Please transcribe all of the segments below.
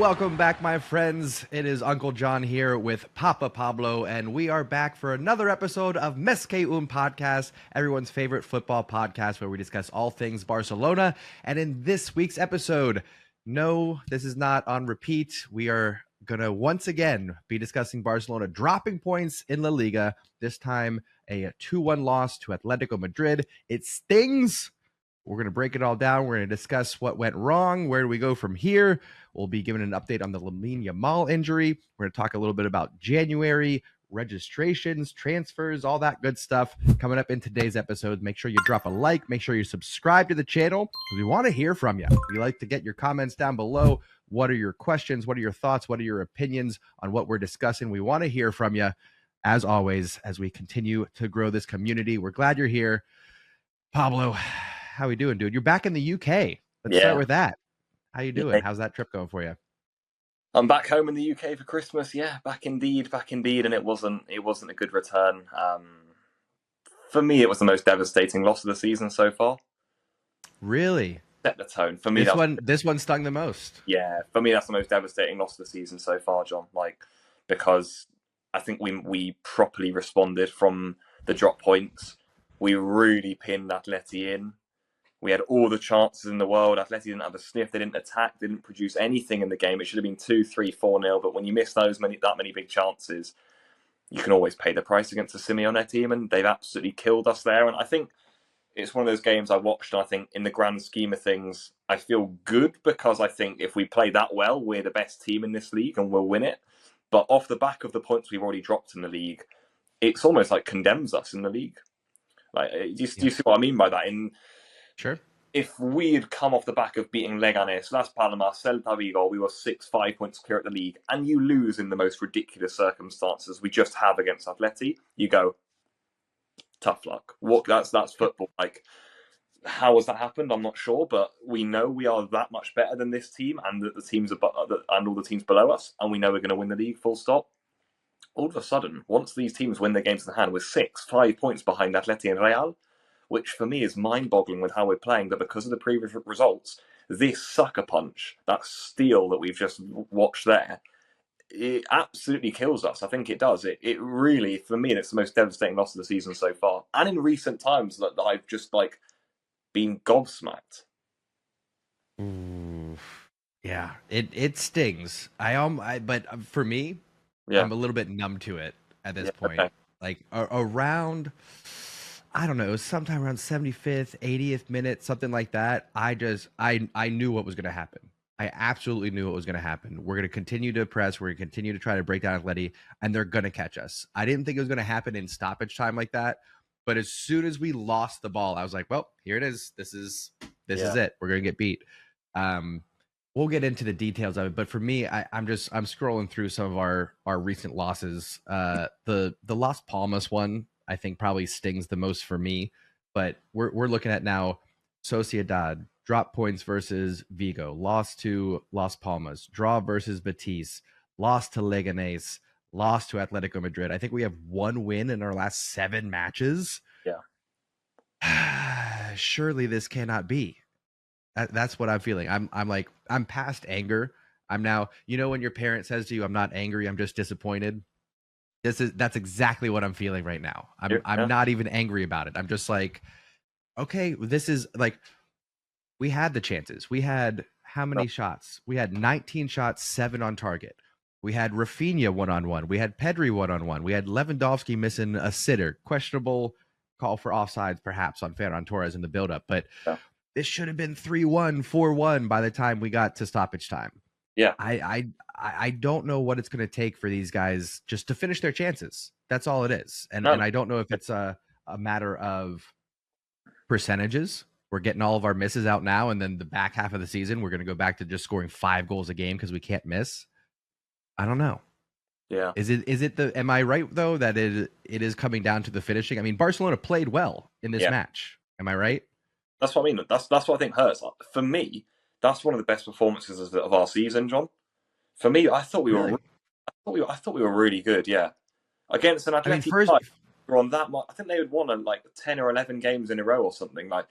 welcome back, my friends. It is Uncle John here with Papa Pablo, and we are back for another episode of MES podcast, everyone's favorite football podcast where we discuss all things Barcelona. And in this week's episode, no, this is not on repeat. We are going to once again be discussing Barcelona dropping points in La Liga, this time a 2-1 loss to Atletico Madrid. It stings. We're going to break it all down. We're going to discuss what went wrong. Where do we go from here? We'll be giving an update on the Lamine Yamal injury. We're going to talk a little bit about January registrations, transfers, all that good stuff coming up in today's episode. Make sure you drop a like. Make sure you subscribe to the channel because we want to hear from you. We like to get your comments down below. What are your questions? What are your thoughts? What are your opinions on what we're discussing? We want to hear from you, as always, as we continue to grow this community. We're glad you're here. Pablo, how we doing, dude? You're back in the UK. Let's start with that. How you doing? How's that trip going for you? I'm back home in the UK for Christmas. Yeah, back indeed, and it wasn't a good return. For me, it was the most devastating loss of the season so far. Really? Set the tone for me. This one stung the most. Yeah, for me, that's the most devastating loss of the season so far, John. Because I think we properly responded from the drop points. We really pinned Atleti in. We had all the chances in the world. Atleti didn't have a sniff. They didn't attack. They didn't produce anything in the game. It should have been 2-3, 4-0. But when you miss that many big chances, you can always pay the price against the Simeone team, and they've absolutely killed us there. And I think it's one of those games I watched, and I think in the grand scheme of things, I feel good because I think if we play that well, we're the best team in this league and we'll win it. But off the back of the points we've already dropped in the league, it's almost like condemns us in the league. Do you see what I mean by that? Sure. If we had come off the back of beating Leganes, Las Palmas, Celta Vigo, we were 5 points clear at the league, and you lose in the most ridiculous circumstances we just have against Atleti, you go, tough luck. That's football. How has that happened? I'm not sure, but we know we are that much better than this team, and that the teams and all the teams below us, and we know we're going to win the league. Full stop. All of a sudden, once these teams win their games in hand, we're 5 points behind Atleti and Real, which for me is mind-boggling with how we're playing. But because of the previous results, this sucker punch, that steal that we've just watched there, it absolutely kills us. I think it does. It really, for me, it's the most devastating loss of the season so far. And in recent times, that I've just been gobsmacked. Ooh, yeah, it stings. But for me, I'm a little bit numb to it at this point. Okay. Around, I don't know, it was sometime around 75th, 80th minute, something like that. I knew what was going to happen. I absolutely knew what was going to happen. We're going to continue to press. We're going to continue to try to break down Atleti, and they're going to catch us. I didn't think it was going to happen in stoppage time like that. But as soon as we lost the ball, I was like, well, here it is. This is it. We're going to get beat. We'll get into the details of it. But for me, I'm scrolling through some of our recent losses. The Las Palmas one, I think probably stings the most for me, but we're looking at now Sociedad, drop points versus Vigo, lost to Las Palmas, draw versus Betis, lost to Leganés, lost to Atletico Madrid. I think we have one win in our last 7 matches. Yeah. Surely this cannot be. That's what I'm feeling. I'm past anger. I'm now, when your parent says to you, I'm not angry, I'm just disappointed. That's exactly what I'm feeling right now. I'm not even angry about it. I'm just like, okay, this is we had the chances. We had how many shots? We had 19 shots, 7 on target. We had Rafinha 1-on-1. We had Pedri 1-on-1. We had Lewandowski missing a sitter. Questionable call for offsides, perhaps, on Ferran Torres in the buildup. But this should have been 3-1, 4-1 by the time we got to stoppage time. Yeah. I don't know what it's going to take for these guys just to finish their chances. That's all it is. And I don't know if it's a matter of percentages. We're getting all of our misses out now, and then the back half of the season, we're going to go back to just scoring 5 goals a game because we can't miss. I don't know. Yeah. Am I right, though, that it is coming down to the finishing? I mean, Barcelona played well in this match. Am I right? That's what I mean. That's what I think hurts. For me, that's one of the best performances of our season, John. For me, I thought we were really good. Yeah, against an Atletico side, we're on that much. I think they had won 10 or 11 games in a row or something. That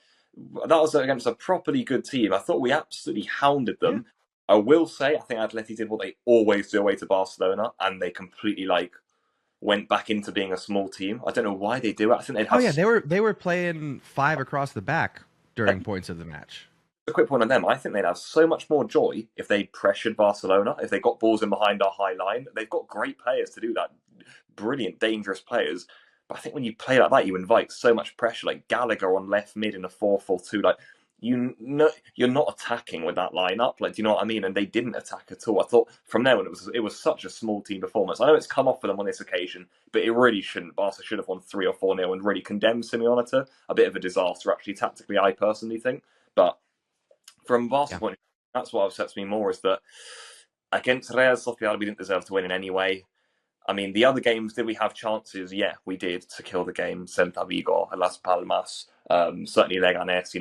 was against a properly good team. I thought we absolutely hounded them. I will say, I think Atleti did what they always do away to Barcelona, and they completely went back into being a small team. I don't know why they do it. I think they'd Oh have yeah, they were playing five across the back during points of the match. a quick point on them. I think they'd have so much more joy if they pressured Barcelona, if they got balls in behind our high line. They've got great players to do that, brilliant, dangerous players. But I think when you play like that, you invite so much pressure. Like Gallagher on left mid in a 4-4-2. Like you're not attacking with that lineup. Like, do you know what I mean? And they didn't attack at all. I thought from there when it was such a small team performance. I know it's come off for them on this occasion, but it really shouldn't. Barca should have won 3 or 4-0 and really condemned Simeone to a bit of a disaster. Actually, tactically, I personally think, but from Barca's Yeah. point, that's what upsets me more is that against Real Sociedad, we didn't deserve to win in any way. I mean, the other games, did we have chances? Yeah, we did to kill the game. Celta Vigo, Las Palmas, certainly Leganés.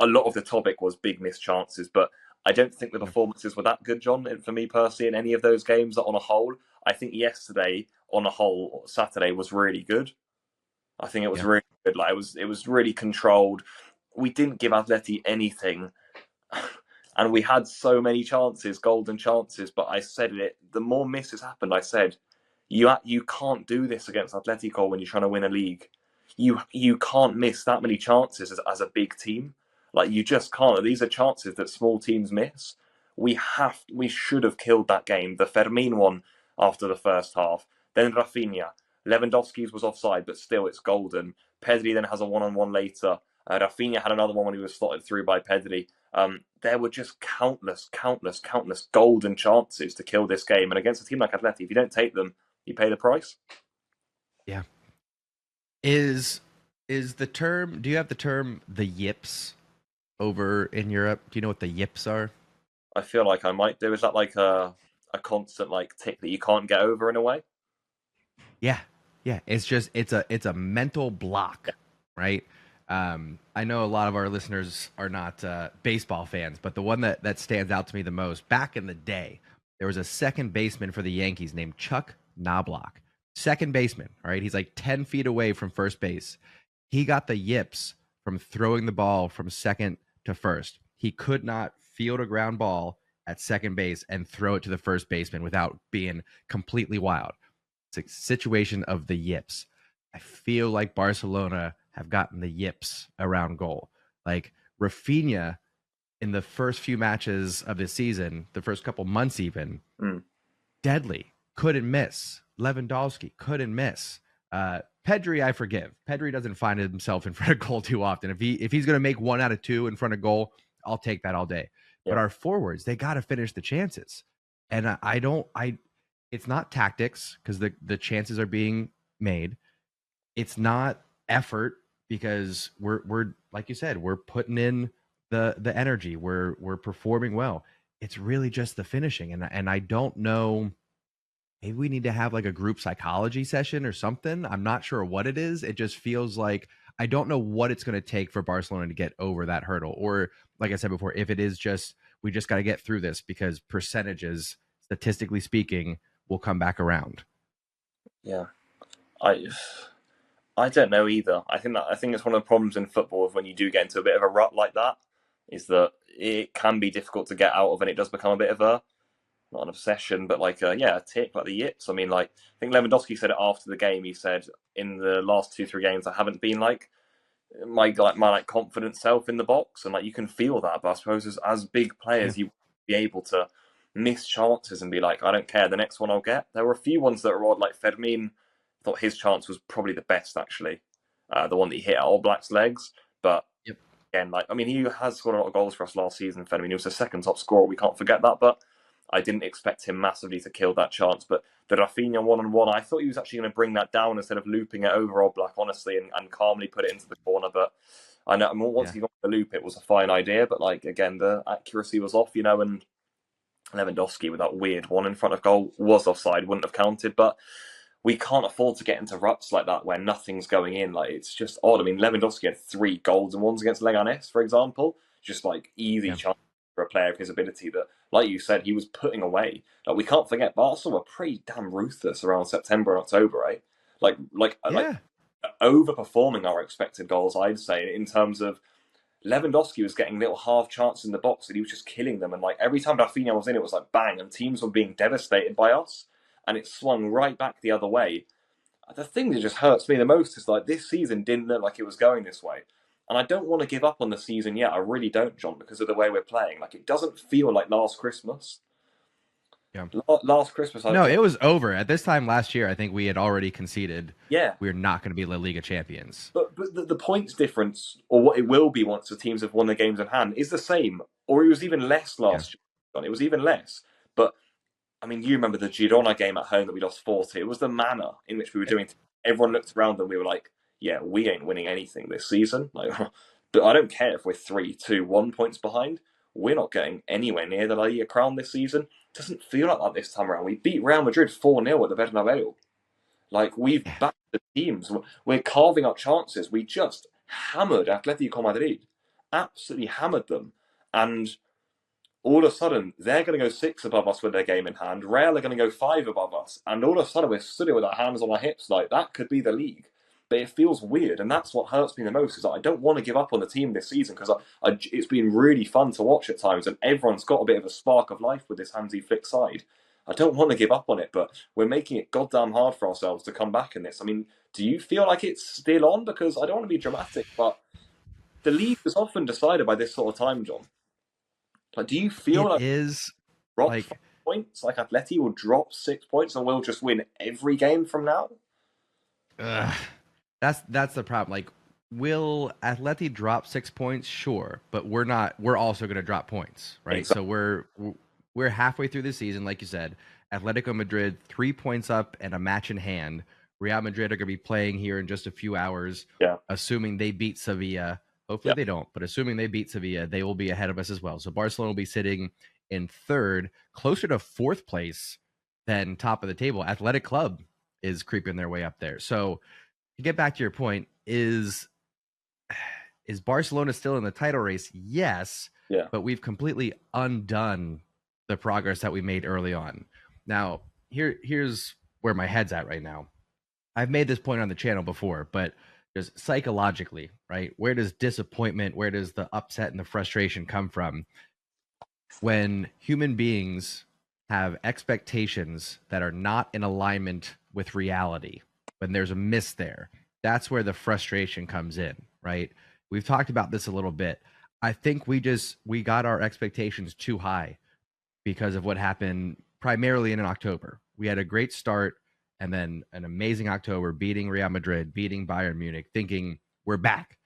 A lot of the topic was big missed chances, but I don't think the Yeah. performances were that good, John, for me personally, in any of those games on a whole. I think yesterday, on a whole, Saturday was really good. I think it was Yeah. really good. Like it was really controlled. We didn't give Atleti anything and we had so many chances, golden chances. But I said it. The more misses happened, I said, you can't do this against Atletico when you're trying to win a league. You can't miss that many chances as a big team. Like you just can't. These are chances that small teams miss. We should have killed that game. The Fermin one after the first half. Then Rafinha. Lewandowski's was offside, but still it's golden. Pedri then has a one-on-one later. Rafinha had another one when he was slotted through by Pedri. There were just countless, countless, countless golden chances to kill this game. And against a team like Atleti, if you don't take them, you pay the price. Yeah. Is the term? Do you have the term the yips over in Europe? Do you know what the yips are? I feel like I might do. Is that like a constant tick that you can't get over in a way? Yeah, yeah. It's a mental block, right? I know a lot of our listeners are not baseball fans, but the one that stands out to me the most, back in the day, there was a second baseman for the Yankees named Chuck Knobloch. Second baseman, all right? He's like 10 feet away from first base. He got the yips from throwing the ball from second to first. He could not field a ground ball at second base and throw it to the first baseman without being completely wild. It's a situation of the yips. I feel like Barcelona have gotten the yips around goal. Like Rafinha in the first few matches of the season, the first couple months even, deadly, couldn't miss. Lewandowski couldn't miss. Pedri, I forgive. Pedri doesn't find himself in front of goal too often. If he's going to make 1 out of 2 in front of goal, I'll take that all day. Yeah. But our forwards, they got to finish the chances, and I don't. It's not tactics because the chances are being made. It's not effort because we're like you said, we're putting in the energy. We're performing well. It's really just the finishing, and I don't know. Maybe we need to have like a group psychology session or something. I'm not sure what it is. It just feels like I don't know what it's going to take for Barcelona to get over that hurdle. Or, like I said before, if it is just we just got to get through this because percentages, statistically speaking, will come back around. Yeah. I I don't know either. I think it's one of the problems in football of when you do get into a bit of a rut like that, is that it can be difficult to get out of, and it does become a bit of a not an obsession, but a tick, like the yips. I mean, I think Lewandowski said it after the game. He said in the last 2-3 games, I haven't been my confident self in the box, and you can feel that. But I suppose as big Yeah. players, you be able to miss chances and be like, I don't care, the next one I'll get. There were a few ones that were odd, like Fermin. I thought his chance was probably the best actually, the one that he hit at All Black's legs. But Yep. again, I mean, he has scored a lot of goals for us last season. Fermin, he was the second top scorer. We can't forget that, but I didn't expect him massively to kill that chance. But the Rafinha one-on-one, I thought he was actually going to bring that down instead of looping it over Oblak, honestly, and calmly put it into the corner. But I know once Yeah. he got the loop, it was a fine idea. But again, the accuracy was off, and Lewandowski with that weird one in front of goal was offside, wouldn't have counted. But we can't afford to get into ruts like that where nothing's going in. It's just odd. I mean, Lewandowski had 3 goals against Leganés, for example. Just easy Yeah. chance for a player of his ability that, like you said, he was putting away. We can't forget Barca were pretty damn ruthless around September and October, right? Like Yeah. overperforming our expected goals, I'd say, in terms of Lewandowski was getting little half chances in the box and he was just killing them. And like every time Rafinha was in, it was like bang, and teams were being devastated by us. And it swung right back the other way. The thing that just hurts me the most is like this season didn't look like it was going this way. And I don't want to give up on the season yet. I really don't, John, because of the way we're playing. Like it doesn't feel like last Christmas. Yeah. Last Christmas, No, it was over. At this time last year, I think we had already conceded yeah, we're not going to be La Liga champions. but the points difference, or what it will be once the teams have won their games in hand, is the same, or it was even less last year. It was even less. But I mean, you remember the Girona game at home that we lost 4-2. It was the manner in which we were doing. Everyone looked around and we were like, "Yeah, we ain't winning anything this season." Like, but I don't care if we're 3-2-1 points behind. We're not getting anywhere near the La Liga crown this season. It doesn't feel like that this time around. We beat Real Madrid 4-0 at the Bernabeu. Like we've backed the teams. We're carving up chances. We just hammered Atletico Madrid, absolutely hammered them, and all of a sudden they're going to go 6 above us with their game in hand. Real are going to go 5 above us, and all of a sudden we're sitting with our hands on our hips like that could be the league. But it feels weird, and that's what hurts me the most. Is that I don't want to give up on the team this season because it's been really fun to watch at times, and everyone's got a bit of a spark of life with this Hansi Flick side. I don't want to give up on it, but we're making it goddamn hard for ourselves to come back in this. I mean, do you feel like it's still on? Because I don't want to be dramatic, but the league is often decided by this sort of time, John. Like, do you feel It like is drop like 5 points? Like Atleti will drop 6 points and we'll just win every game from now? that's the problem. Like, will Atleti drop 6 points? Sure, but we're not. We're also going to drop points, right? Exactly. So we're halfway through the season, like you said. Atletico Madrid 3 points up and a match in hand. Real Madrid are going to be playing here in just a few hours. Yeah. Assuming they beat Sevilla. Hopefully Yeah. they don't, but assuming they beat Sevilla, they will be ahead of us as well. So Barcelona will be sitting in third, closer to fourth place than top of the table. Athletic Club is creeping their way up there. So to get back to your point, is Barcelona still in the title race? Yes. Yeah. But we've completely undone the progress that we made early on. Now, here's where my head's at right now. I've made this point on the channel before, but just psychologically, right? Where does disappointment, where does the upset and the frustration come from? When human beings have expectations that are not in alignment with reality, when there's a miss there, that's where the frustration comes in, right? We've talked about this a little bit. I think we got our expectations too high because of what happened primarily in October. We had a great start and then an amazing October, beating Real Madrid, beating Bayern Munich, thinking we're back.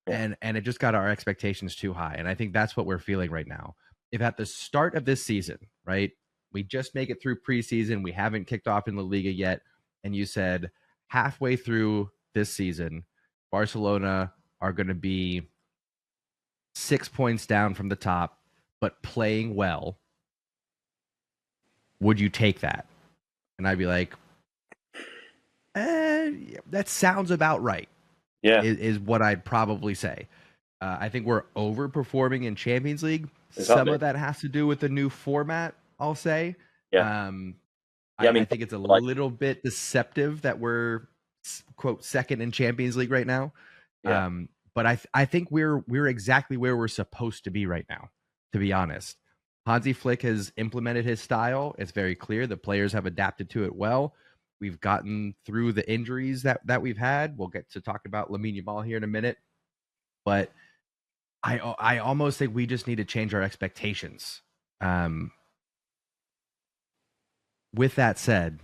Yeah. And it just got our expectations too high. And I think that's what we're feeling right now. If at the start of this season, right, we just make it through preseason, we haven't kicked off in La Liga yet, and you said halfway through this season, Barcelona are going to be 6 points down from the top, but playing well, would you take that? And I'd be like, that sounds about right. Yeah. Is what I'd probably say. I think we're overperforming in Champions League. Exactly. Some of that has to do with the new format, I'll say. Yeah. I think it's a little bit deceptive that we're, quote, second in Champions League right now. Yeah. But I think we're exactly where we're supposed to be right now, to be honest. Hansi Flick has implemented his style. It's very clear. The players have adapted to it well. We've gotten through the injuries that we've had. We'll get to talk about Lamine Yamal here in a minute. But I almost think we just need to change our expectations. With that said,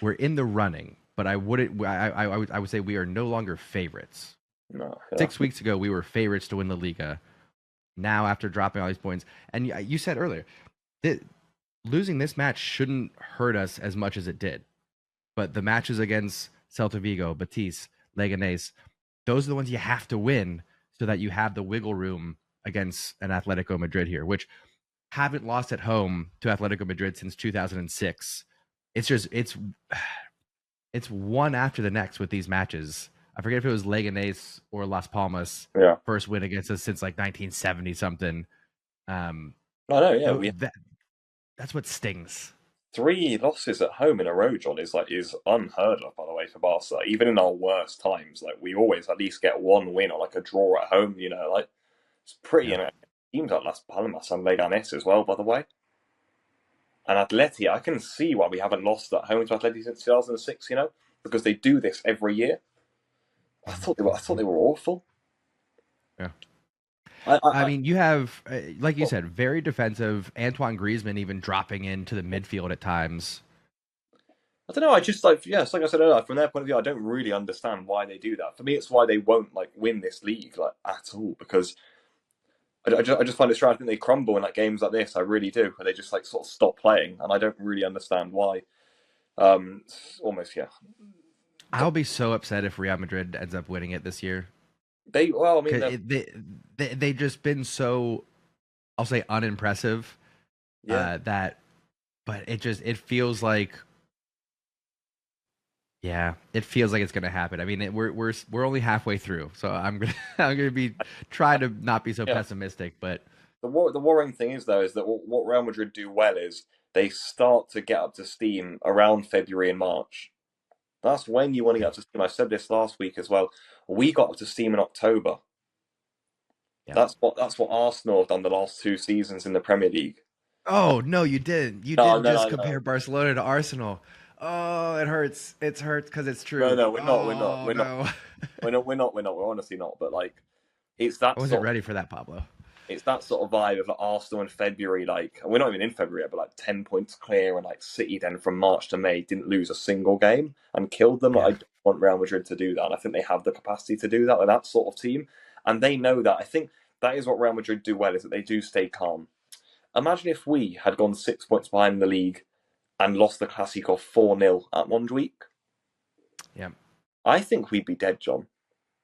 we're in the running, but I would say we are no longer favorites. No. Yeah. 6 weeks ago, we were favorites to win the Liga. Now, after dropping all these points, and you said earlier that losing this match shouldn't hurt us as much as it did. But the matches against Celta Vigo, Betis, Leganés, those are the ones you have to win so that you have the wiggle room against an Atletico Madrid here, which haven't lost at home to Atletico Madrid since 2006. It's one after the next with these matches. I forget if it was Leganés or Las Palmas. Yeah. First win against us since like 1970 something. I know. Yeah. That's what stings. 3 losses at home in a row, John, is unheard of, by the way, for Barca. Even in our worst times, like we always at least get one win or like a draw at home. You know, like It's pretty Yeah. teams like Las Palmas and Leganés as well, by the way. And Atleti, I can see why we haven't lost at home to Atleti since 2006. Because they do this every year. I thought they were awful. Yeah. I, I, I I mean, you have, like you well, said, very defensive. Antoine Griezmann even dropping into the midfield at times. I don't know. I just like it's like I said earlier. From their point of view, I don't really understand why they do that. For me, it's why they won't like win this league like at all because I just find it strange. I think they crumble in like games like this. I really do, and they just like sort of stop playing, and I don't really understand why. Almost yeah. I'll be so upset if Real Madrid ends up winning it this year. I mean, 'Cause they just been so, I'll say, unimpressive. yeah. That, but it feels like, yeah, it feels like it's gonna happen. I mean, we're only halfway through, so I'm gonna I'm gonna be try to not be so Yeah. pessimistic, but The worrying thing is though is that what Real Madrid do well is they start to get up to steam around February and March. That's when you want to get up to steam. I said this last week as well. We got up to steam in October. yeah. That's what Arsenal have done the last 2 seasons in the Premier League. Oh no, you didn't. You No, didn't no, just no, no, compare Barcelona to Arsenal. Oh, it hurts. It hurts because it's no, true. no. We're not. We're not. Oh We're not. no, We're not. We're not. We're not. We're honestly not. But like, it's that I wasn't sort of ready for that, Pablo. it's that sort of vibe of like Arsenal in February, like, and we're not even in February yet, but like 10 points clear, and like City then from March to May didn't lose a single game and killed them. Like, Yeah, I don't want Real Madrid to do that, and I think they have the capacity to do that with that sort of team, and they know that. I think that is what Real Madrid do well is that they do stay calm. Imagine if we had gone 6 points behind in the league and lost the Clásico 4-0 at Montjuic. yeah. I think we'd be dead, John.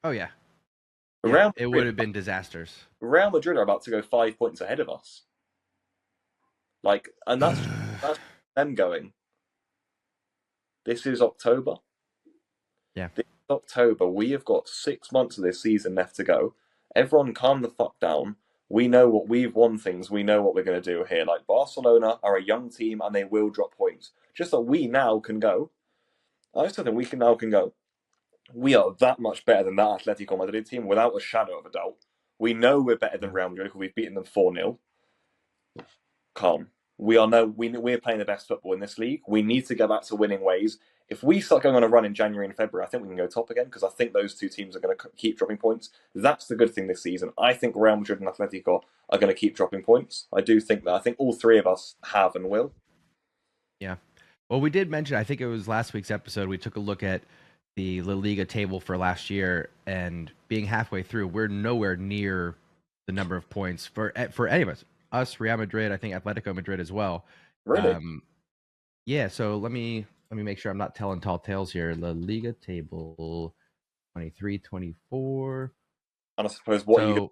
Oh yeah, yeah. Real It would Madrid, have been disasters. Real Madrid are about to go 5 points ahead of us. Like, and that's them going. This is October. Yeah, This is October. We have got 6 months of this season left to go. Everyone, calm the fuck down. We know what we've won things. We know what we're going to do here. Like Barcelona are a young team and they will drop points. Just that we now can go. I still think we can go. We are that much better than that Atletico Madrid team without a shadow of a doubt. We know we're better than yeah, Real Madrid because we've beaten them 4-0. Calm. We're playing the best football in this league. We need to go back to winning ways. If we start going on a run in January and February, I think we can go top again because I think those two teams are going to keep dropping points. That's the good thing this season. I think Real Madrid and Atletico are going to keep dropping points. I do think that. I think all three of us have and will. yeah. Well, we did mention. I think it was last week's episode. We took a look at the La Liga table for last year, and being halfway through, we're nowhere near the number of points for any of us. Us, Real Madrid, I think Atletico Madrid as well. Really? Um, yeah. So let me make sure I'm not telling tall tales here. La Liga table 23, 24. And I suppose what So you're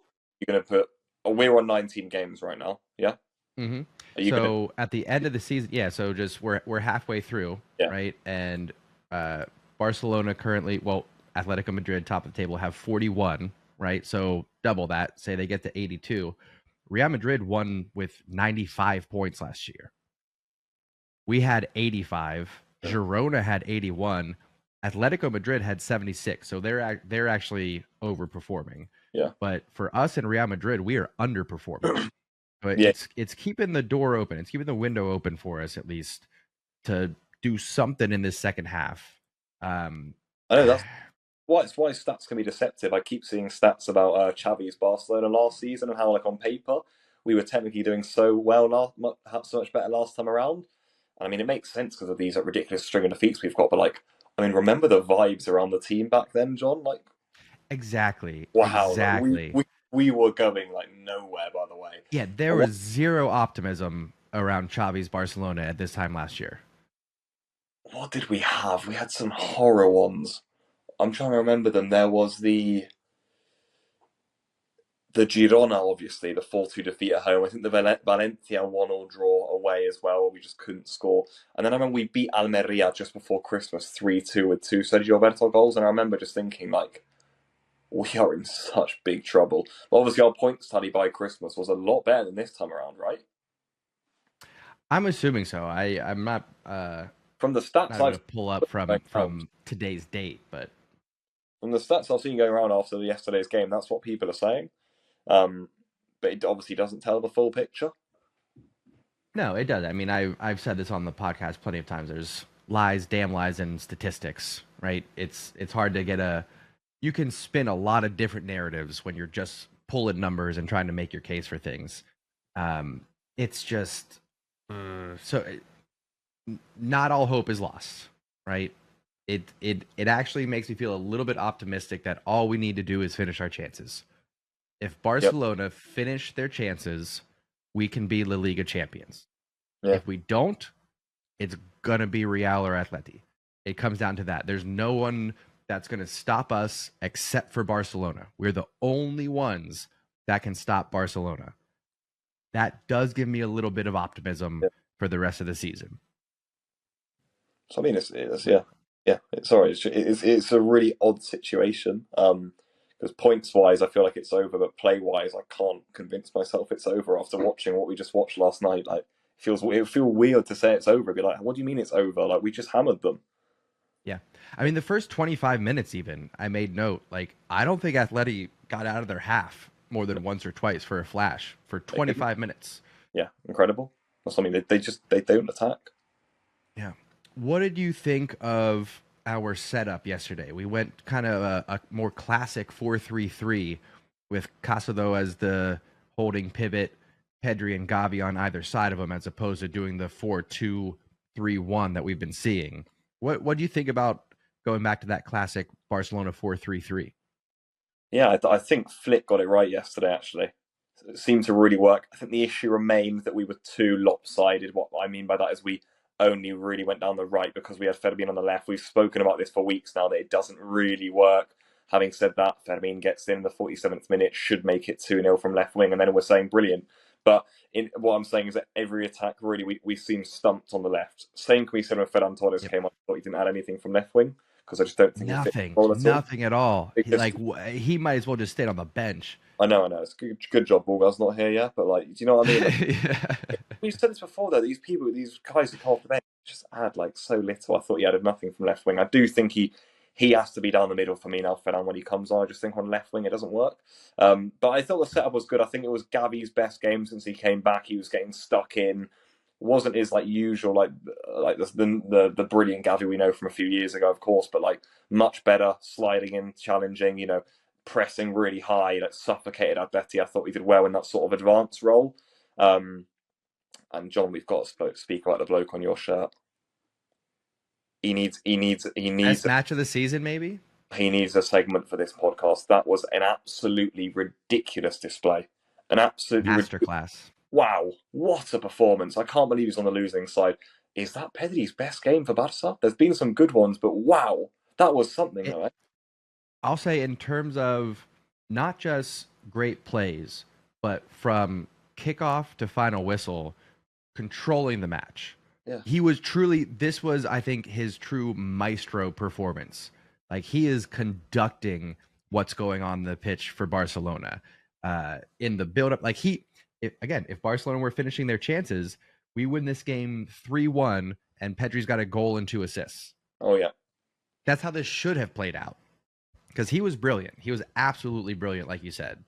going to put. Oh, we're on 19 games right now. Yeah. mhm. Are you going to? So at the end of the season, yeah. So just we're halfway through, Yeah. right? And uh, Barcelona currently, well, Atletico Madrid top of the table have 41, right? So double that. Say they get to 82. Real Madrid won with 95 points last year. We had 85. Girona had 81. Atletico Madrid had 76. So they're actually overperforming. Yeah. But for us in Real Madrid, we are underperforming. But Yeah. it's keeping the door open. It's keeping the window open for us at least to do something in this second half. Um, I know that's why stats can be deceptive. I keep seeing stats about Xavi's Barcelona last season and how, like, on paper, we were technically doing so well so much better last time around. And I mean, it makes sense because of these like, ridiculous string of defeats we've got. But like, I mean, remember the vibes around the team back then, John? Like, exactly, wow, like exactly. we were going like nowhere. By the way, Yeah, there and was zero optimism around Xavi's Barcelona at this time last year. what did we have? We had some horror ones. I'm trying to remember them. There was the Girona, obviously, the 4-2 defeat at home. I think the Valencia 1-1 draw away as well, where we just couldn't score. And then I remember we beat Almeria just before Christmas 3-2 with two Sergio Roberto goals. And I remember just thinking, like, we are in such big trouble. But obviously, our points tally by Christmas was a lot better than this time around, right? I'm assuming so. I'm not From the stats not going I've to pull up going around, from today's date, from the stats I've seen going around after yesterday's game, that's what people are saying. Um, but it obviously doesn't tell the full picture. No, it does. I mean, I've said this on the podcast plenty of times. There's lies, damn lies, and statistics, right? It's hard to get a. You can spin a lot of different narratives when you're just pulling numbers and trying to make your case for things. It's just so not all hope is lost, right? It actually makes me feel a little bit optimistic that all we need to do is finish our chances. If Barcelona finish their chances, we can be La Liga champions. Yeah. If we don't, it's gonna be Real or Atleti. It comes down to that. There's no one that's gonna stop us except for Barcelona. We're the only ones that can stop Barcelona. That does give me a little bit of optimism for the rest of the season. So I mean, it's a really odd situation. Because points wise, I feel like it's over, but play wise, I can't convince myself it's over after watching what we just watched last night. Like, it feel weird to say it's over. Be like, what do you mean it's over? Like, we just hammered them. Yeah, I mean the first 25 minutes, even I made note. Like, I don't think Atleti got out of their half more than once or twice for a flash for 25 minutes. Yeah, incredible. I mean, they don't attack. Yeah. What did you think of our setup yesterday? We went kind of a more classic 4-3-3 with Casado as the holding pivot, Pedri and Gavi on either side of him, as opposed to doing the 4-2-3-1 that we've been seeing. What do you think about going back to that classic Barcelona 4-3-3? Yeah, I think Flick got it right yesterday, actually. It seemed to really work. I think the issue remained that we were too lopsided. What I mean by that is we only really went down the right because we had Fermin on the left. We've spoken about this for weeks now, that it doesn't really work. Having said that, Fermin gets in the 47th minute, should make it 2-0 from left wing, and then we're saying brilliant. But what I'm saying is that every attack, really, we seem stumped on the left. Same can be said when Ferran Torres came on. I thought he didn't add anything from left wing, because I just don't think Nothing at all. He might as well just stay on the bench. I know. It's good job Borgal's not here yet, but like, do you know what I mean? Like, Yeah. we've said this before, though. These guys who come off the bench just add like so little. I thought he added nothing from left wing. I do think he has to be down the middle for me now, Ferran, when he comes on. I just think on left wing it doesn't work. But I thought the setup was good. I think it was Gavi's best game since he came back. He was getting stuck in. Wasn't his like usual like the brilliant Gavi we know from a few years ago, of course, but like much better, sliding in, challenging, pressing really high, that suffocated Atleti. I thought he did well in that sort of advanced role. And John, we've got to speak about the bloke on your shirt. He needs Best match of the season, maybe. He needs a segment for this podcast. That was an absolutely ridiculous display. An absolutely masterclass. Wow, what a performance. I can't believe he's on the losing side. Is that Pedri's best game for Barca? There's been some good ones, but wow, that was something, though. I'll say in terms of not just great plays, but from kickoff to final whistle, controlling the match. Yeah. He was truly, this was, I think, his true maestro performance. Like, he is conducting what's going on the pitch for Barcelona in the build-up. Like, if Barcelona were finishing their chances, we win this game 3-1, and Pedri's got a goal and 2 assists. Oh, yeah. That's how this should have played out. Because he was brilliant. He was absolutely brilliant, like you said.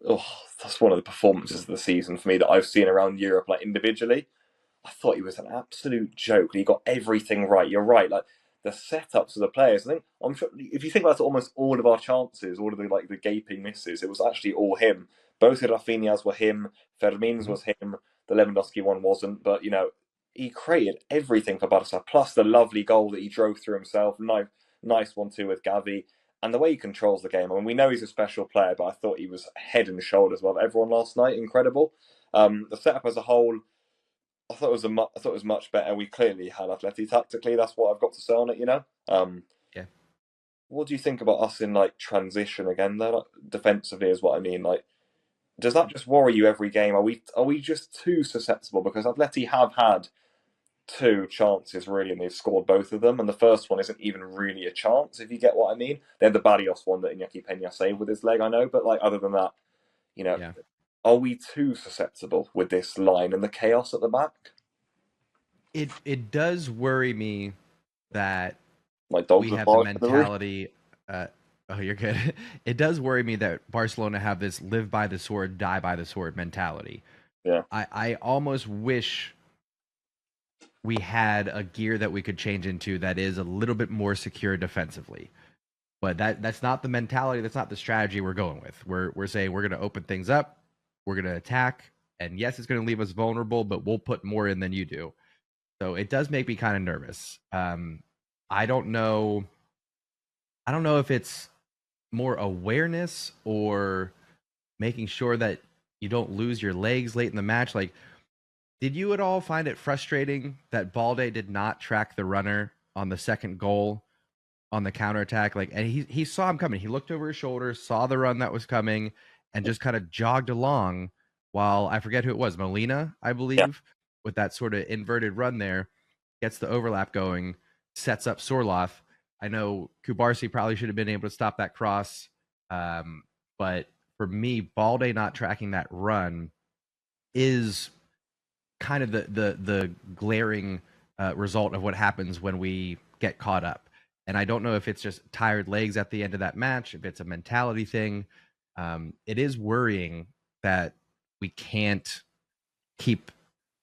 Oh, that's one of the performances of the season for me that I've seen around Europe, like individually. I thought he was an absolute joke. He got everything right. You're right. Like the setups of the players. I'm sure if you think about it, almost all of our chances, all of the gaping misses, it was actually all him. Both of Rafinha's were him. Fermin's was him. The Lewandowski one wasn't. But he created everything for Barca. Plus the lovely goal that he drove through himself. Nice one too with Gavi. And the way he controls the game. I mean, we know he's a special player, but I thought he was head and shoulders above everyone last night. Incredible. The setup as a whole, I thought it was much better. We clearly had Atleti tactically. That's what I've got to say on it. Yeah. What do you think about us in like transition again? Though, like, defensively is what I mean. Like, does that just worry you every game? Are we just too susceptible? Because Atleti have had 2 chances really, and they've scored both of them. And the first one isn't even really a chance, if you get what I mean. They had the Barrios one that Iñaki Peña saved with his leg, I know, but like other than that, Yeah. Are we too susceptible with this line and the chaos at the back? It does worry me that My dogs we have the mentality. Oh, you're good. It does worry me that Barcelona have this live by the sword, die by the sword mentality. Yeah. I almost wish we had a gear that we could change into that is a little bit more secure defensively. But that's not the mentality, that's not the strategy we're going with. We're saying we're going to open things up, we're going to attack, and yes, it's going to leave us vulnerable, but we'll put more in than you do. So it does make me kind of nervous. I don't know. I don't know if it's more awareness or making sure that you don't lose your legs late in the match. Like, did you at all find it frustrating that Balde did not track the runner on the second goal on the counterattack? Like, and he saw him coming. He looked over his shoulder, saw the run that was coming, and just kind of jogged along while I forget who it was, Molina, I Yeah. believe, with that sort of inverted run there, gets the overlap going, sets up Sorloth. I know Kubarsi probably should have been able to stop that cross, but for me, Balde not tracking that run is kind of the glaring result of what happens when we get caught up. And I don't know if it's just tired legs at the end of that match, if it's a mentality thing. It is worrying that we can't keep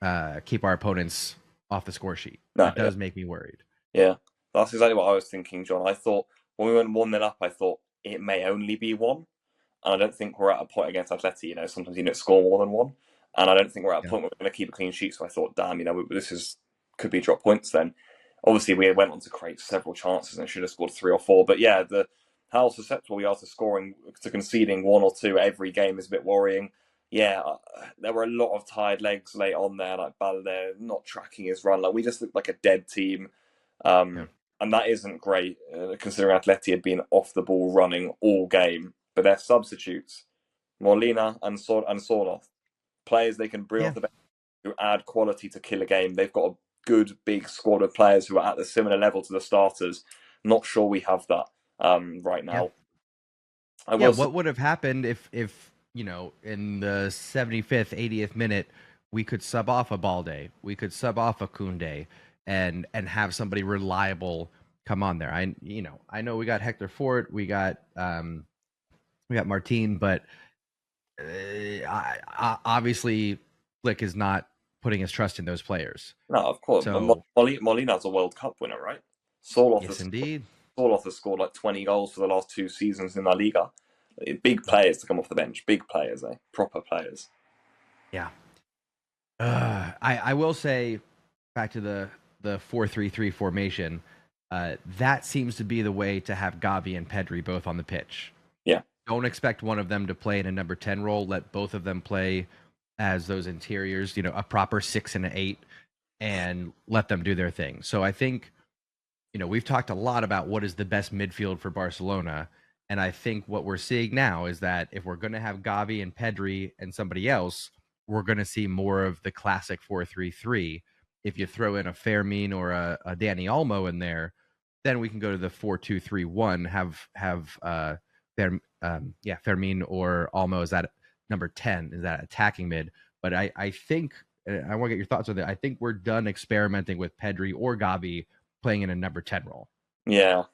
our opponents off the score sheet. No, It yeah. does make me worried. Yeah. That's exactly what I was thinking, John. I thought when we went 1-0 up, I thought it may only be one. And I don't think we're at a point against Atleti, sometimes you don't score more than one. And I don't think we're at a Yeah. point where we're going to keep a clean sheet. So I thought, damn, could be drop points then. Obviously, we went on to create several chances and should have scored 3 or 4. But yeah, how susceptible we are to conceding 1 or 2 every game is a bit worrying. Yeah, there were a lot of tired legs late on there, like Balde not tracking his run. Like we just looked like a dead team. Yeah. And that isn't great, considering Atleti had been off the ball running all game. But their substitutes, Molina and Sorloth, players they can bring Yeah. off the bench who add quality to kill a game. They've got a good big squad of players who are at a similar level to the starters. Not sure we have that right Yeah. now. I Yeah. will say, What would have happened if in the 75th, 80th minute, we could sub off a Balde, we could sub off a Kunde, and have somebody reliable come on there. I know we got Hector Fort, we got Martin, but obviously Flick is not putting his trust in those players. no, of course. So Molina's a World Cup winner, right? Sorloth yes, has, indeed. Sorloth has scored like 20 goals for the last 2 seasons in La Liga. Big players to come off the bench. Big players, proper players. Yeah. I will say, back to the 4-3-3 formation, that seems to be the way to have Gavi and Pedri both on the pitch. Yeah. Don't expect one of them to play in a number 10 role. Let both of them play as those interiors, a proper 6 and an 8, and let them do their thing. So I think, we've talked a lot about what is the best midfield for Barcelona. And I think what we're seeing now is that if we're going to have Gavi and Pedri and somebody else, we're going to see more of the classic 4-3-3. If you throw in a Fermin or a Dani Olmo in there, then we can go to the 4-2-3-1. Fermin or Olmo is that number 10, is that attacking mid. But I think, I want to get your thoughts on that. I think we're done experimenting with Pedri or Gavi playing in a number 10 role. Yeah.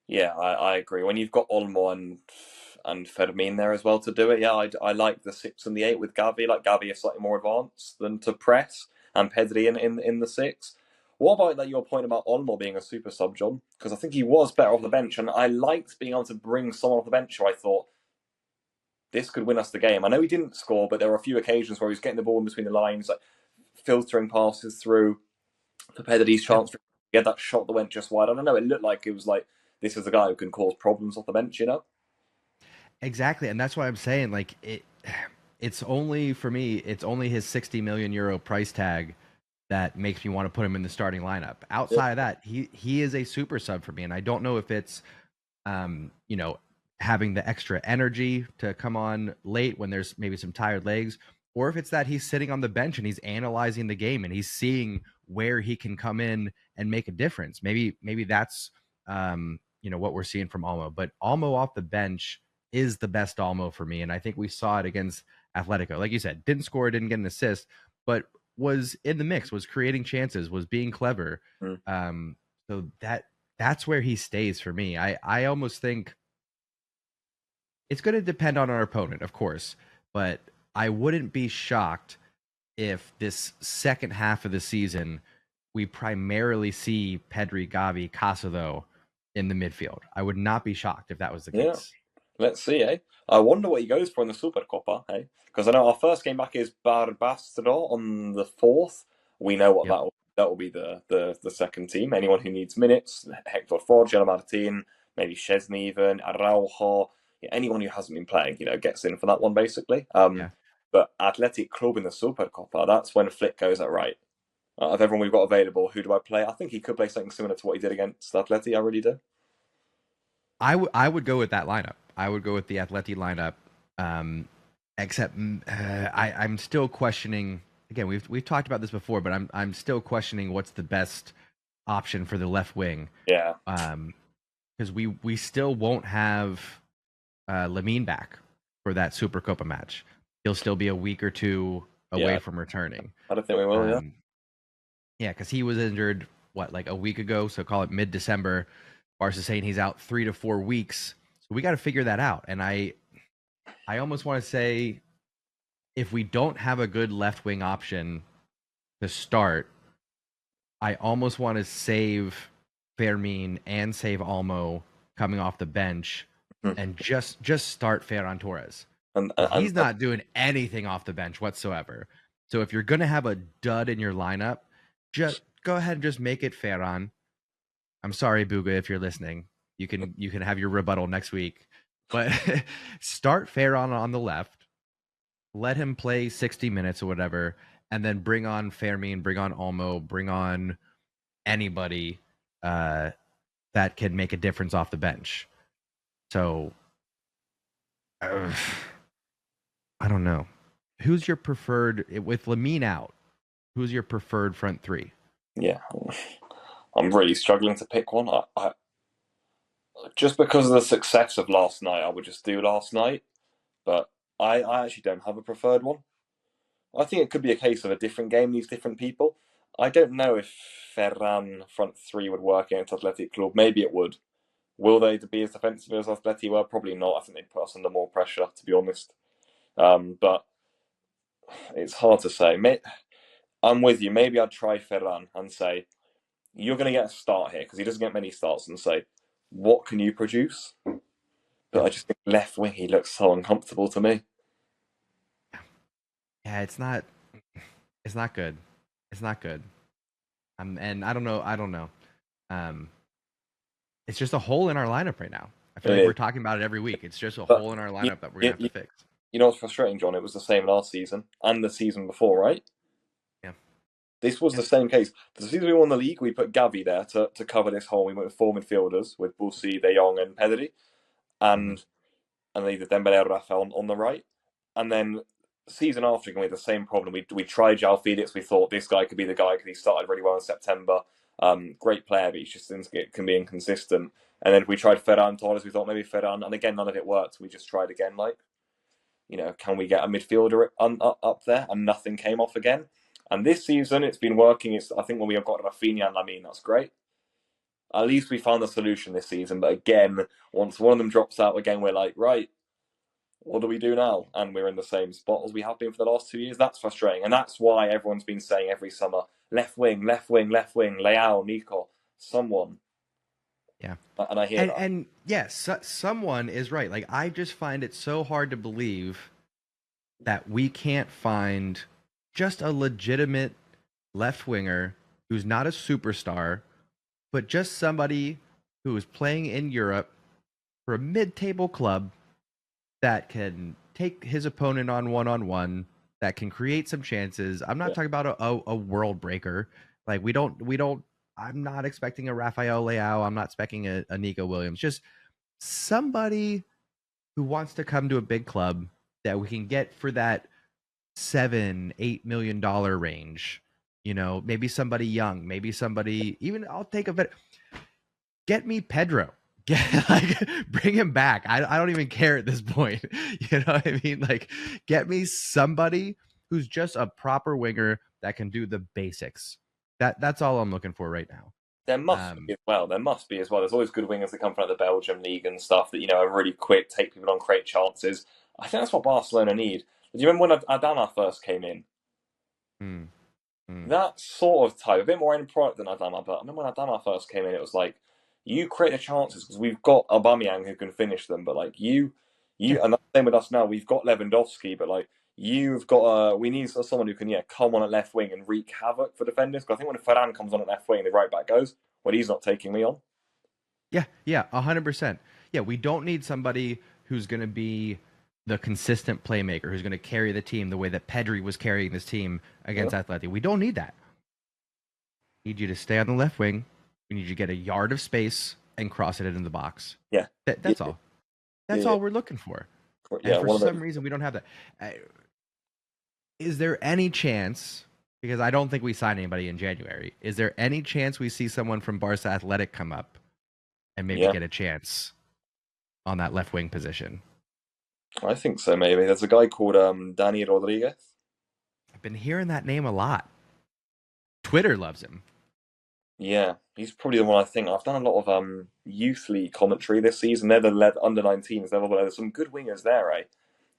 Yeah, I agree. When you've got Olmo and Fermin there as well to do it, yeah, I like the 6 and the 8 with Gavi. Like Gavi is slightly more advanced than to press, and Pedri in the 6. What about your point about Olmo being a super sub, John? Because I think he was better off the bench, and I liked being able to bring someone off the bench who I thought this could win us the game. I know he didn't score, but there were a few occasions where he was getting the ball in between the lines, like filtering passes through for Pedri's Yeah, chance. He had that shot that went just wide. I don't know. It looked like it was like this is a guy who can cause problems off the bench. exactly. And that's why I'm saying, like, it's only, for me, it's only his 60 million euro price tag that makes me want to put him in the starting lineup. Yeah. Outside of that, he is a super sub for me. And I don't know if it's, having the extra energy to come on late when there's maybe some tired legs, or if it's that he's sitting on the bench and he's analyzing the game and he's seeing where he can come in and make a difference. Maybe that's what we're seeing from Olmo. But Olmo off the bench is the best Olmo for me, and I think we saw it against Atletico. Like you said, didn't score, didn't get an assist, but was in the mix, was creating chances, was being clever. Mm. So that's where he stays for me. I almost think it's going to depend on our opponent, of course, but I wouldn't be shocked if this second half of the season we primarily see Pedri, Gavi, Casado in the midfield. I would not be shocked if that was the Yeah, case. let's see, eh? I wonder what he goes for in the Supercopa, eh? Because I know our first game back is Barbastro on the 4th. We know what Yep. that will be the second team. Anyone who needs minutes, Hector Forge, Martin, maybe Chesney even, Araujo, anyone who hasn't been playing, gets in for that one basically. Yeah. But Athletic Club in the Supercopa, that's when Flick goes at right. Of everyone we've got available, who do I play? I think he could play something similar to what he did against Atleti. I really do. I would go with that lineup. I would go with the Atleti lineup. Except I'm still questioning. Again, we've talked about this before, but I'm still questioning what's the best option for the left wing. Yeah. Because we still won't have Lamine back for that Supercopa match. He'll still be a week or two away from returning. I don't think we will. Yeah, because he was injured like a week ago, so call it mid-December. Barca's saying he's out 3 to 4 weeks, so we got to figure that out. And I almost want to say, if we don't have a good left wing option to start, I almost want to save Fermin and save Olmo coming off the bench, and just start Ferran Torres. He's not doing anything off the bench whatsoever. So if you're gonna have a dud in your lineup, just go ahead and just make it Ferran. I'm sorry, Buga, if you're listening. You can have your rebuttal next week. But start Ferran on the left, let him play 60 minutes or whatever, and then bring on Fermin, bring on Olmo, bring on anybody that can make a difference off the bench. So, I don't know. Who's your preferred, with Lamine out, who's your preferred front three? Yeah. I'm really struggling to pick one. I just because of the success of last night, I would just do last night. But I actually don't have a preferred one. I think it could be a case of a different game needs different people. I don't know if Ferran front three would work against Athletic Club. Maybe it would. Will they be as defensive as Atleti were? Probably not. I think they'd put us under more pressure, to be honest. But it's hard to say. I'm with you. Maybe I'd try Ferran and say, you're going to get a start here because he doesn't get many starts, and say, what can you produce? But I just think left wing, he looks so uncomfortable to me. Yeah, it's not good. It's not good. And I don't know. It's just a hole in our lineup right now. I feel like we're talking about it every week. It's just a hole in our lineup that we're gonna have to fix. You know what's frustrating, John? It was the same last season and the season before, right? Yeah. This was the same case. The season we won the league, we put Gavi there to cover this hole. We went with 4 midfielders with Busi, De Jong, and Pedri, and either Dembele or Rafa on the right. And then season after, we had the same problem. We tried João Felix. We thought this guy could be the guy because he started really well in September. Great player, but he just can be inconsistent. And then we tried Ferran Torres. We thought maybe Ferran, and again none of it worked. We just tried again, can we get a midfielder up there? And nothing came off again. And this season, it's been working. I think when we have got Rafinha and Lamine, that's great. At least we found the solution this season. But again, once one of them drops out again, we're like, right, what do we do now? And we're in the same spot as we have been for the last 2 years. That's frustrating. And that's why everyone's been saying every summer, left wing, left wing, left wing, Leao, Nico, someone. Yeah. And I hear that. And yes, someone is right. Like, I just find it so hard to believe that we can't find just a legitimate left winger who's not a superstar, but just somebody who is playing in Europe for a mid-table club that can take his opponent on one-on-one, that can create some chances. I'm not talking about a world breaker. Like, we don't. I'm not expecting a Rafael Leao. I'm not expecting a Nico Williams. Just somebody who wants to come to a big club that we can get for that $7-8 million range. Maybe somebody young, maybe somebody, even I'll take a bit. Get me Pedro. Bring him back. I don't even care at this point. You know what I mean? Like, get me somebody who's just a proper winger that can do the basics. That's all I'm looking for right now. There must be Um, as well. There must be as well. There's always good wingers that come from like, the Belgium league and stuff that are really quick, take people on, create chances. I think that's what Barcelona need. Do you remember when Adama first came in? mm, mm. That sort of type, a bit more end product than Adama. But I remember when Adama first came in, it was like you create the chances because we've got Aubameyang who can finish them. But like Yeah, and that's the same with us now. We've got Lewandowski, but like you've got we need someone who can come on at left wing and wreak havoc for defenders. Because I think when Ferran comes on at left wing, the right back goes, well, he's not taking me on. yeah, 100%. Yeah, we don't need somebody who's going to be the consistent playmaker, who's going to carry the team the way that Pedri was carrying this team against Yeah. Atleti. We don't need that. We need you to stay on the left wing. We need you to get a yard of space and cross it into the box. Yeah, That's all. That's yeah, all we're looking for. And yeah. for One of some those. reason, we don't have that. Is there any chance, because I don't think we sign anybody in January, is there any chance we see someone from Barca Athletic come up and maybe Yeah, get a chance on that left wing position? I think so. Maybe there's a guy called Dani Rodriguez. I've been hearing that name a lot. Twitter loves him. Yeah, he's probably the one I think. I've done a lot of youth league commentary this season. They're the led under 19s level. There's some good wingers there, eh?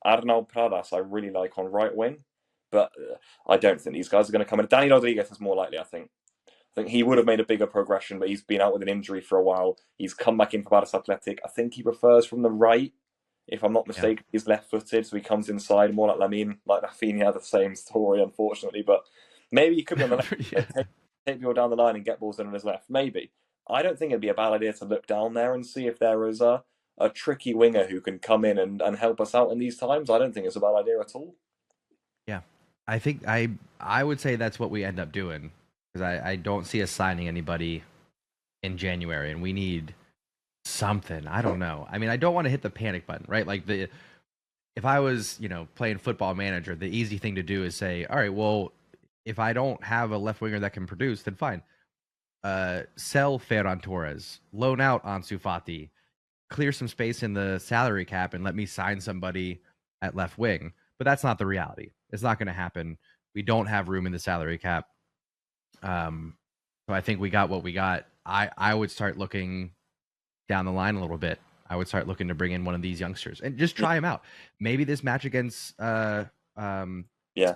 Arnau Pradas I really like on right wing, but I don't think these guys are going to come in. Dani Rodriguez is more likely, I think. I think he would have made a bigger progression, but he's been out with an injury for a while. He's come back in for Barca Athletic. I think he prefers from the right, if I'm not Yeah. mistaken. He's left-footed, so he comes inside more like Lamine, like Rafinha. The same story, unfortunately, but maybe he could be on the left. Yeah. Take people down the line and get balls in on his left. Maybe. I don't think it'd be a bad idea to look down there and see if there is a tricky winger who can come in and help us out in these times. I don't think it's a bad idea at all. Yeah. I think I would say that's what we end up doing, because I don't see us signing anybody in January, and we need something. I don't know. I mean, I don't want to hit the panic button, right? Like if I was, playing Football Manager, the easy thing to do is say, all right, well, if I don't have a left winger that can produce, then fine. Sell Ferran Torres, loan out Ansu Fati, clear some space in the salary cap, and let me sign somebody at left wing. But that's not the reality. It's not going to happen. We don't have room in the salary cap. So I think we got what we got. I would start looking down the line a little bit. I would start looking to bring in one of these youngsters and just try him out. Maybe this match against Yeah,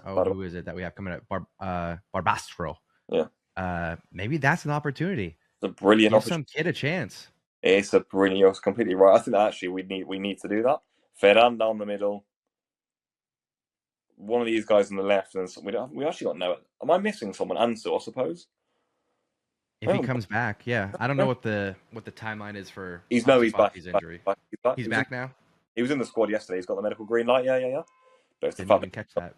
who is it that we have coming up? Barbastro. yeah, Maybe that's an opportunity. it's a brilliant Give opportunity. some kid a chance. It's a brilliant. You're completely right. I think that actually we need to do that. Ferran down the middle. One of these guys on the left, and we actually got no. Am I missing someone? Ansu, I suppose. If he comes back, yeah. I don't know what the timeline is for He's Ansu back. Fati's injury. He's back. He's back now? He was in the squad yesterday. He's got the medical green light. Yeah. But it's the Didn't fact even that catch that.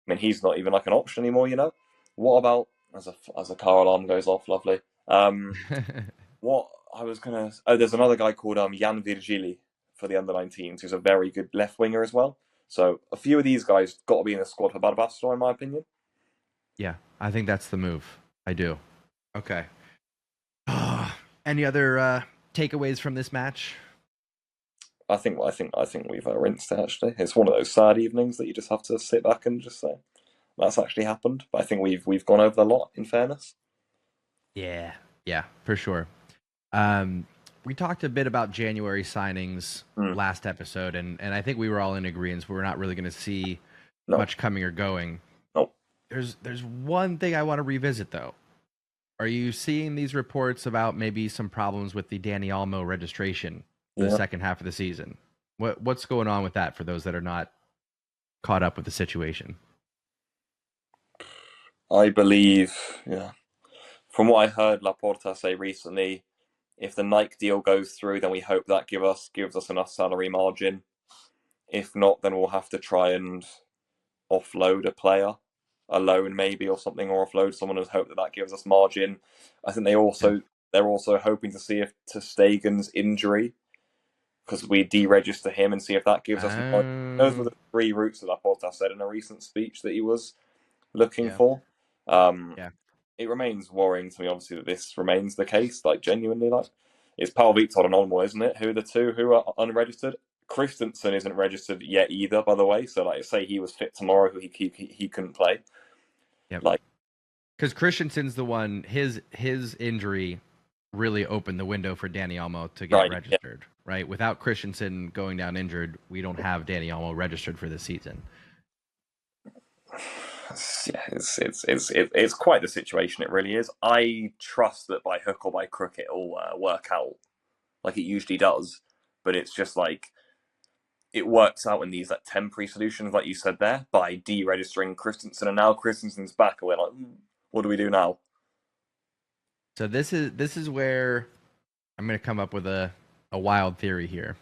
I mean he's not even like an option anymore. What about as a car alarm goes off? Lovely. What I was gonna there's another guy called Jan Virgili for the under 19s who's a very good left winger as well. So a few of these guys got to be in the squad for Barbastro, in my opinion. Yeah, I think that's the move. I do. Okay. Any other takeaways from this match? I think we've rinsed it. Actually, it's one of those sad evenings that you just have to sit back and just say that's actually happened. But I think we've gone over the lot. In fairness, Yeah, for sure. We talked a bit about January signings last episode, and I think we were all in agreement. We're not really going to see no, much coming or going. no. There's one thing I want to revisit, though. Are you seeing these reports about maybe some problems with the Dani Olmo registration for the second half of the season? What's going on with that for those that are not caught up with the situation? I believe, yeah. From what I heard Laporta say recently, if the Nike deal goes through, then we hope that gives us enough salary margin. If not, then we'll have to try and offload a player, a loan maybe or something, or offload someone and hope that gives us margin. I think they're also hoping to see if ter Stegen's injury, because we deregister him and see if that gives us margin. Those were the three routes that Laporta said in a recent speech that he was looking for. It remains worrying to me, obviously, that this remains the case. Like genuinely, like it's Paul Victor and Olmo, isn't it? Who are the two who are unregistered? Christensen isn't registered yet either, by the way. So, like, say he was fit tomorrow, he couldn't play. Yep. Like, because Christensen's the one. His injury really opened the window for Dani Olmo to get Right. Yeah. registered, right? Without Christensen going down injured, we don't have Dani Olmo registered for this season. Yeah, it's quite the situation. It really is. I trust that by hook or by crook it'll work out like it usually does, but it's just like it works out in these like temporary solutions, like you said there, by deregistering Christensen, and now Christensen's back, and we're like, what do we do now? So this is where I'm going to come up with a wild theory here.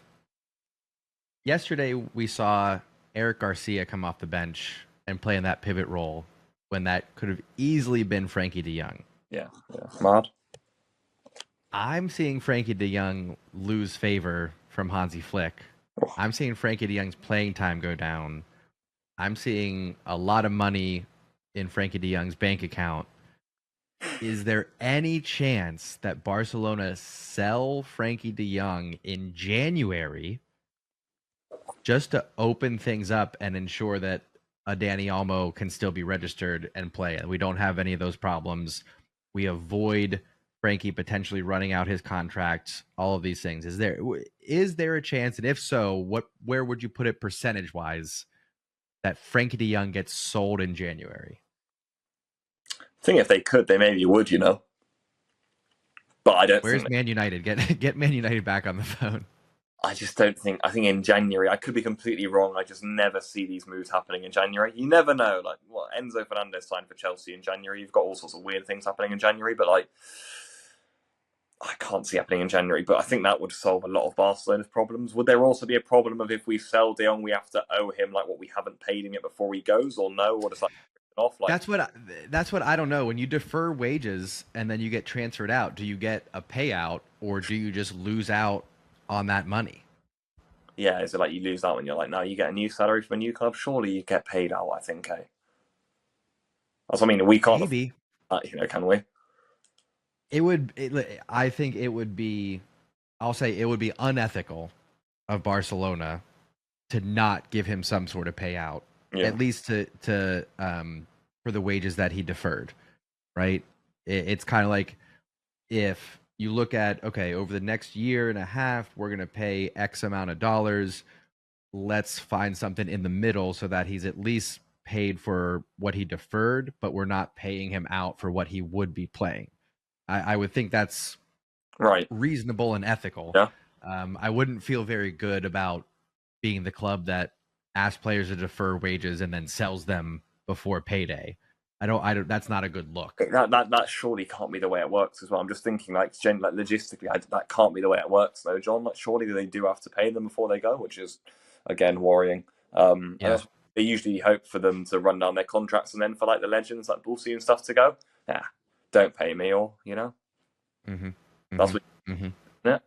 Yesterday we saw Eric Garcia come off the bench and play in that pivot role when that could have easily been Frenkie de Jong. Yeah, mad. I'm seeing Frenkie de Jong lose favor from Hansi Flick. I'm seeing Frenkie de Jong's playing time go down. I'm seeing a lot of money in Frenkie de Jong's bank account. Is there any chance that Barcelona sell Frenkie de Jong in January just to open things up and ensure that a Dani Olmo can still be registered and play? And we don't have any of those problems. We avoid Frenkie potentially running out his contract, all of these things. Is there a chance, and if so, where would you put it percentage-wise, that Frenkie de Jong gets sold in January? I think if they could, they maybe would, But I don't Where's think Man United? Get Man United back on the phone. I just don't think. I think in January, I could be completely wrong. I just never see these moves happening in January. You never know. Like, what Enzo Fernandez signed for Chelsea in January. You've got all sorts of weird things happening in January, but like, I can't see happening in January. But I think that would solve a lot of Barcelona's problems. Would there also be a problem of if we sell De Jong, we have to owe him like what we haven't paid him yet before he goes, or no? Or does that off? Like, That's what I don't know. When you defer wages and then you get transferred out, do you get a payout or do you just lose out on that money? yeah, is it like you lose out when you're like, no, you get a new salary from a new club? Surely you get paid out. I think, That's what I mean. We can't Maybe. afford that, can we? I think it would be. I'll say it would be unethical of Barcelona to not give him some sort of payout, at least to for the wages that he deferred. Right? It's kind of like if you look at, okay, over the next year and a half, we're going to pay X amount of dollars. Let's find something in the middle so that he's at least paid for what he deferred, but we're not paying him out for what he would be playing. I would think that's right, reasonable and ethical. Yeah. I wouldn't feel very good about being the club that asks players to defer wages and then sells them before payday. I don't. That's not a good look. That surely can't be the way it works as well. I'm just thinking, like logistically, that can't be the way it works, though, John. Like, surely they do have to pay them before they go, which is again worrying. Yeah. They usually hope for them to run down their contracts and then for like the legends like Bulsey and stuff to go. Yeah, don't pay me, or that's what. Yeah,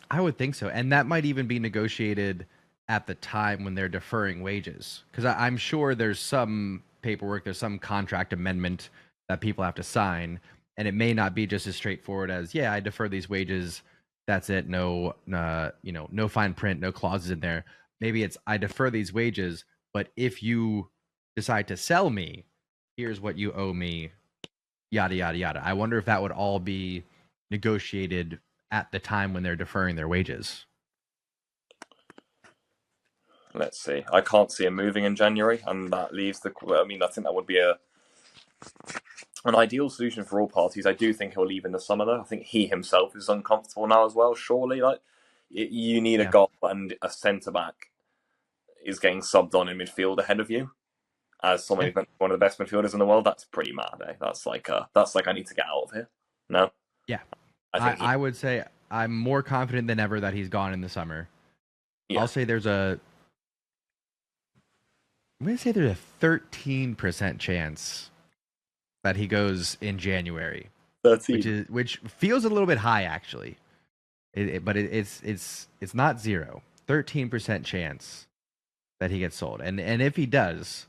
I would think so, and that might even be negotiated at the time when they're deferring wages, because I'm sure there's some paperwork, there's some contract amendment that people have to sign, and it may not be just as straightforward as, yeah, I defer these wages, that's it, no no fine print, no clauses in there. Maybe it's, I defer these wages, but if you decide to sell me, here's what you owe me, yada yada yada. I wonder if that would all be negotiated at the time when they're deferring their wages. let's see. I can't see him moving in January, and that leaves the. I mean, I think that would be an ideal solution for all parties. I do think he'll leave in the summer, though. I think he himself is uncomfortable now as well. Surely, like, you need a goal and a centre back is getting subbed on in midfield ahead of you as someone who's one of the best midfielders in the world. That's pretty mad. That's like I need to get out of here. No. Yeah, I would say I'm more confident than ever that he's gone in the summer. Yeah. I'll say I'm going to say there's a 13% chance that he goes in January. 13. Which feels a little bit high, actually. But it's not zero. 13% chance that he gets sold. And if he does,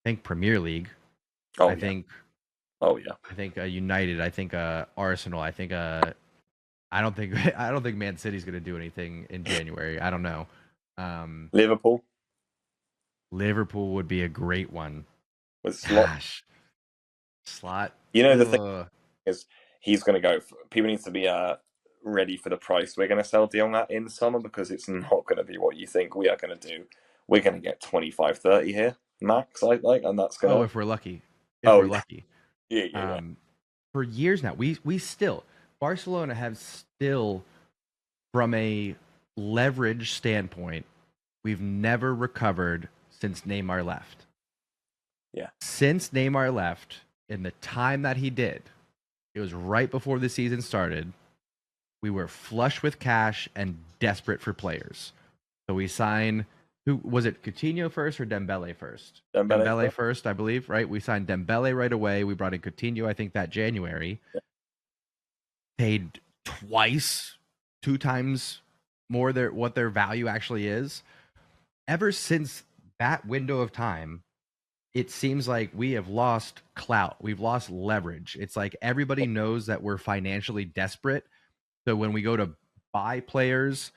I think Premier League. I think United. I think Arsenal. I think I don't think Man City's going to do anything in January. I don't know. Liverpool would be a great one. With Slot. Gosh. Slot. The thing is, he's going to go. People need to be ready for the price we're going to sell De Jong at in summer, because it's not going to be what you think we are going to do. We're going to get 25, 30 here max, and that's going to. Oh, if we're lucky. We're lucky. Yeah. For years now, we still, Barcelona have still, from a leverage standpoint, we've never recovered since Neymar left. Yeah. Since Neymar left, in the time that he did, it was right before the season started, we were flush with cash and desperate for players. So we signed, who was it, Coutinho first or Dembele first? Dembele first, I believe, right? We signed Dembele right away. We brought in Coutinho, I think, that January. Yeah. Paid twice, 2 times more what their value actually is. Ever since that window of time, it seems like we have lost clout. We've lost leverage. It's like everybody knows that we're financially desperate. So when we go to buy players,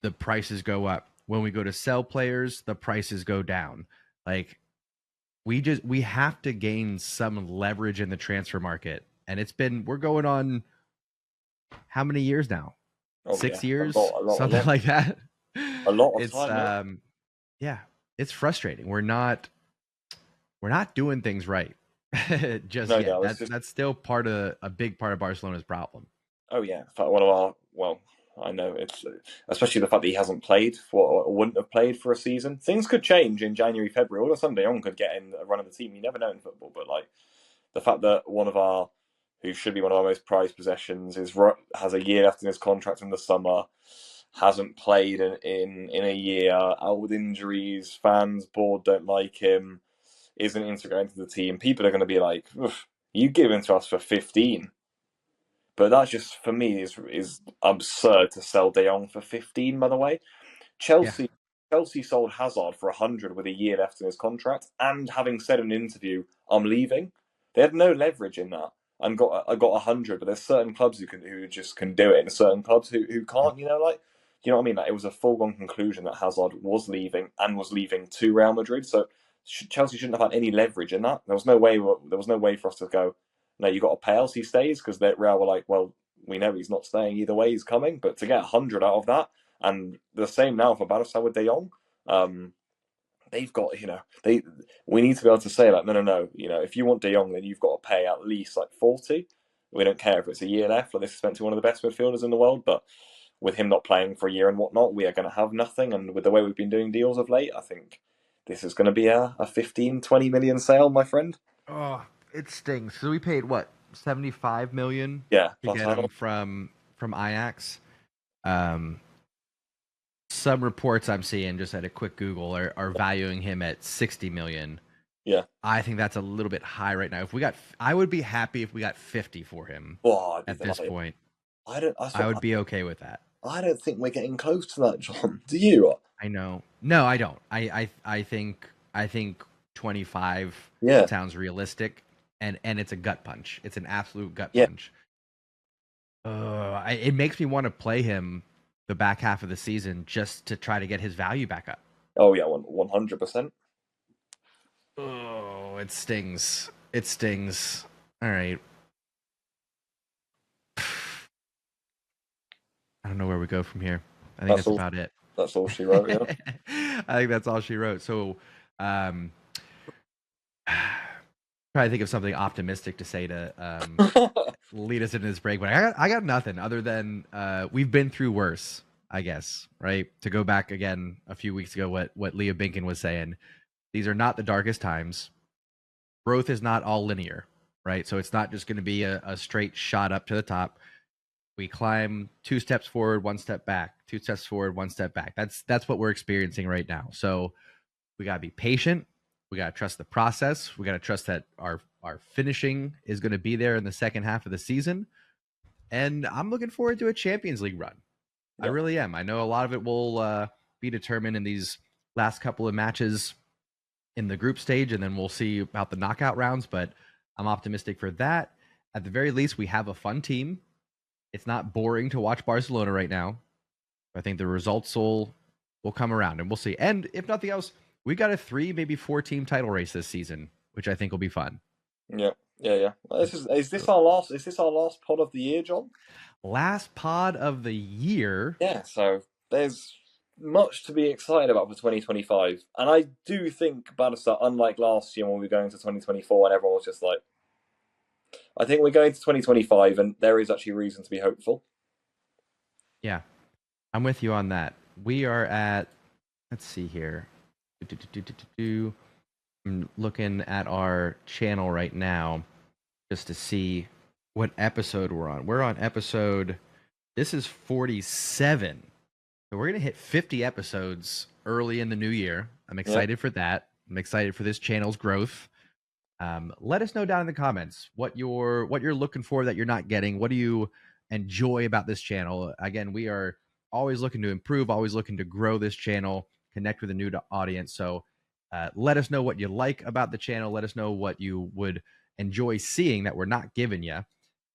the prices go up. When we go to sell players, the prices go down. Like we have to gain some leverage in the transfer market. And we're going on how many years now? 6 years? Something like that. A lot of time. Yeah, it's frustrating. We're not doing things right just yet. Yeah, that's still a big part of Barcelona's problem. Oh yeah, in fact, I know it's especially the fact that he hasn't played or wouldn't have played for a season. Things could change in January, February. All of a sudden, De Jong could get in a run of the team. You never know in football, but like the fact that who should be one of our most prized possessions has a year left in his contract in the summer, hasn't played in a year, out with injuries, fans bored, don't like him, isn't integrated into the team. People are going to be like, you give him to us for 15. But that's just, for me, is absurd to sell De Jong for 15, by the way. Chelsea sold Hazard for 100 with a year left in his contract, and having said in an interview, I'm leaving. They had no leverage in that. I got 100, but there's certain clubs who just can do it, and certain clubs who can't, you know what I mean? Like, it was a foregone conclusion that Hazard was leaving, and was leaving to Real Madrid, so Chelsea shouldn't have had any leverage in that. There was no way for us to go, no, you got to pay else he stays, because Real were like, well, we know he's not staying either way, he's coming. But to get 100 out of that, and the same now for Barca with De Jong, they've got, we need to be able to say like, no, if you want De Jong, then you've got to pay at least like 40. We don't care if it's a year left, or this is meant to be one of the best midfielders in the world, but with him not playing for a year and whatnot, we are going to have nothing. And with the way we've been doing deals of late, I think this is going to be a 15, 20 million sale, my friend. Oh, it stings. So we paid what, 75 million? Yeah, to get him from Ajax. Some reports I'm seeing, just at a quick Google, are valuing him at 60 million. Yeah, I think that's a little bit high right now. I would be happy if we got 50 for him at this point. I would be okay with that. I don't think we're getting close to that, John. Do you? I know. No, I don't. I think 25 sounds realistic, and it's a gut punch. It's an absolute gut punch. It makes me want to play him the back half of the season just to try to get his value back up. Oh yeah, 100%. Oh, it stings. It stings. All right. I don't know where we go from here. I think that's about it. That's all she wrote, yeah. I think that's all she wrote. So, try to think of something optimistic to say to lead us into this break. But I got nothing other than we've been through worse, I guess, right? To go back again a few weeks ago, what Leah Binkin was saying, these are not the darkest times. Growth is not all linear, right? So it's not just going to be a straight shot up to the top. We climb 2 steps forward, 1 step back, 2 steps forward, 1 step back. That's what we're experiencing right now. So we got to be patient. We got to trust the process. We got to trust that our finishing is going to be there in the second half of the season. And I'm looking forward to a Champions League run. Yep. I really am. I know a lot of it will be determined in these last couple of matches in the group stage, and then we'll see about the knockout rounds, but I'm optimistic for that. At the very least, we have a fun team. It's not boring to watch Barcelona right now. I think the results will come around, and we'll see. And if nothing else, we got a 3, maybe 4 team title race this season, which I think will be fun. Yeah, Yeah. Well, is this our last pod of the year, John? Last pod of the year. Yeah. So there's much to be excited about for 2025, and I do think Barca, unlike last year when we were going to 2024 and everyone was just like, I think we're going to 2025, and there is actually reason to be hopeful. Yeah, I'm with you on that. We are at, let's see here. I'm looking at our channel right now just to see what episode we're on. We're on episode, this is 47. So we're going to hit 50 episodes early in the new year. I'm excited for that. I'm excited for this channel's growth. Let us know down in the comments what you're looking for that you're not getting. What do you enjoy about this channel? Again, we are always looking to improve, always looking to grow this channel, connect with a new audience. So let us know what you like about the channel. Let us know what you would enjoy seeing that we're not giving you.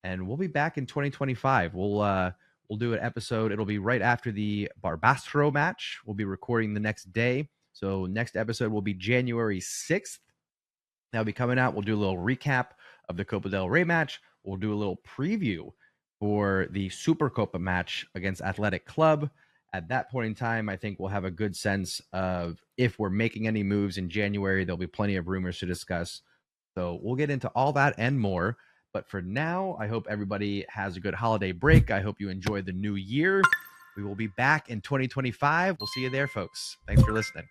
And we'll be back in 2025. We'll do an episode. It'll be right after the Barbastro match. We'll be recording the next day. So next episode will be January 6th. That'll be coming out. We'll do a little recap of the Copa del Rey match. We'll do a little preview for the Super Copa match against Athletic Club. At that point in time, I think we'll have a good sense of if we're making any moves in January. There'll be plenty of rumors to discuss. So we'll get into all that and more. But for now, I hope everybody has a good holiday break. I hope you enjoy the new year. We will be back in 2025. We'll see you there, folks. Thanks for listening.